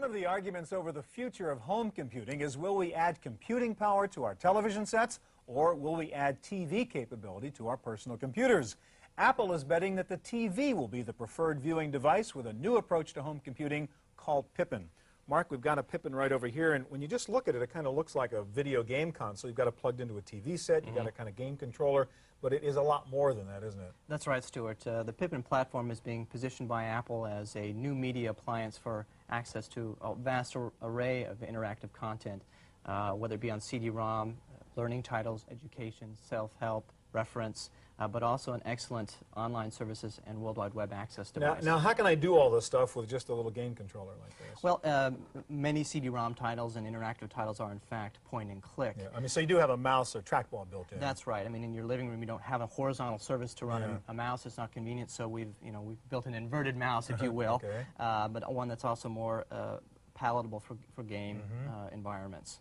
One of the arguments over the future of home computing is, will we add computing power to our television sets, or will we add TV capability to our personal computers? Apple is betting that the TV will be the preferred viewing device with a new approach to home computing called Pippin. Mark, we've got a Pippin right over here, and when you just look at it, it kind of looks like a video game console. You've got it plugged into a TV set, you've got a kind of game controller, but it is a lot more than that, isn't it? That's right, Stuart. The Pippin platform is being positioned by Apple as a new media appliance for access to a vast array of interactive content, whether it be on CD-ROM, learning titles, education, self-help, reference, but also an excellent online services and World Wide Web access device. Now, how can I do all this stuff with just a little game controller like this? Well, many CD-ROM titles and interactive titles are, in fact, point and click. Yeah, I mean, so you do have a mouse or trackball built in. That's right. I mean, in your living room, you don't have a horizontal surface to run a mouse. It's not convenient, so we've built an inverted mouse, if you will, okay. But one that's also more palatable for game environments.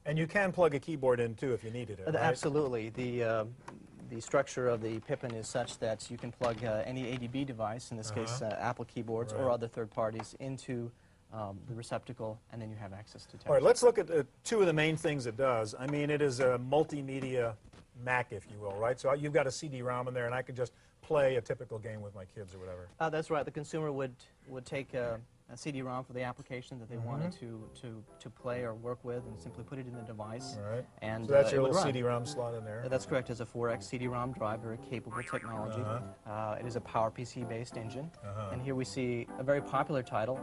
And you can plug a keyboard in, too, if you needed it, right? Absolutely. The structure of the Pippin is such that you can plug any ADB device, in this case Apple keyboards or other third parties, into the receptacle, and then you have access to text. All right, let's look at two of the main things it does. I mean, it is a multimedia Mac, if you will, right? So you've got a CD-ROM in there, and I could just play a typical game with my kids or whatever. That's right. The consumer would take a CD-ROM for the application that they wanted to play or work with, and simply put it in the device. All right. And so that's your little CD-ROM slot in there. That's correct. It's a 4X CD-ROM drive, very capable technology. It is a PowerPC-based engine. And here we see a very popular title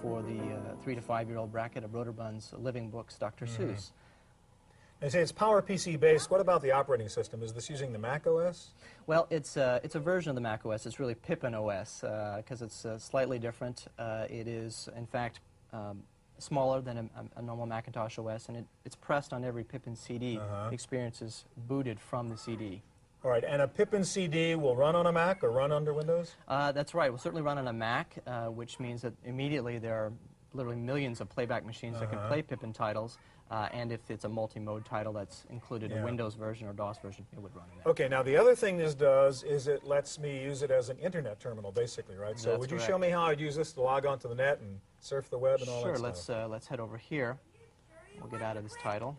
for the 3 to 5-year-old bracket of Roterbund's Living Books, Dr. Seuss. They say it's PowerPC based. What about the operating system? Is this using the Mac OS? Well, it's a version of the Mac OS. It's really Pippin OS because it's slightly different. It is, in fact, smaller than a normal Macintosh OS, and it's pressed on every Pippin CD. The experience is booted from the CD. All right, and a Pippin CD will run on a Mac or run under Windows? That's right. It will certainly run on a Mac, which means that immediately there are literally millions of playback machines that can play Pippin titles, and if it's a multi-mode title that's included a Windows version or DOS version, it would run in there. Okay, now the other thing this does is it lets me use it as an internet terminal, basically, right? So would you show me how I'd use this to log onto the net and surf the web and all that stuff? Sure, let's head over here. We'll get out of this title.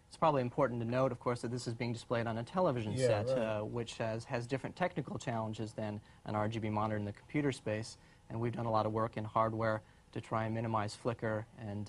It's probably important to note, of course, that this is being displayed on a television set, which has different technical challenges than an RGB monitor in the computer space, and we've done a lot of work in hardware to try and minimize flicker and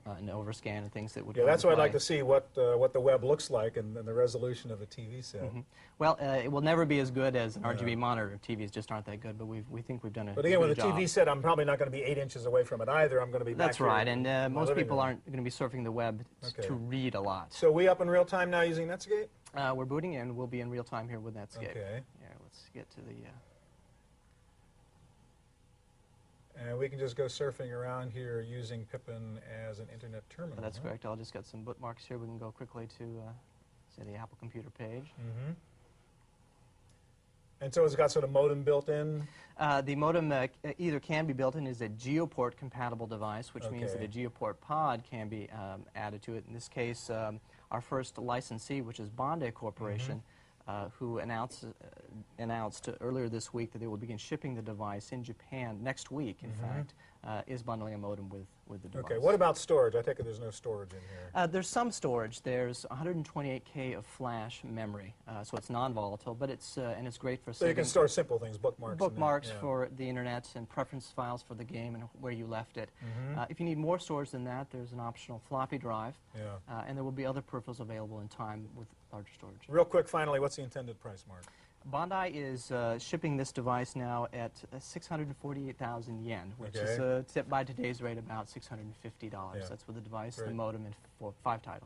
overscan and things that would that's why I'd like to see what the web looks like and the resolution of a TV set. Well, it will never be as good as an RGB monitor. TVs just aren't that good, but we think we've done a But again, good with a job. TV set, I'm probably not going to be 8 inches away from it either. I'm going to be back That's right, here and most people aren't going to be surfing the web to read a lot. So we up in real time now using Netscape? We're booting in. We'll be in real time here with Netscape. Okay. Yeah, let's get to the... And we can just go surfing around here using Pippin as an internet terminal. That's correct. I'll just get some bookmarks here. We can go quickly to, say, the Apple computer page. And so it's got sort of modem built in? The modem either can be built in as a Geoport compatible device, which means that a Geoport pod can be added to it. In this case, our first licensee, which is Bandai Corporation, who announced earlier this week that they will begin shipping the device in Japan next week, in fact, is bundling a modem with the device. Okay, what about storage? I take it there's no storage in here. There's some storage. There's 128K of flash memory, so it's non-volatile, but it's and it's great for so you can store simple things, bookmarks. Bookmarks for the internet and preference files for the game and where you left it. If you need more storage than that, there's an optional floppy drive, and there will be other peripherals available in time with larger storage. Real quick, finally, what's the intended price, Mark? Bandai is shipping this device now at 648,000 yen, which is by today's rate about $650. That's with the device, the modem, and for 5 titles.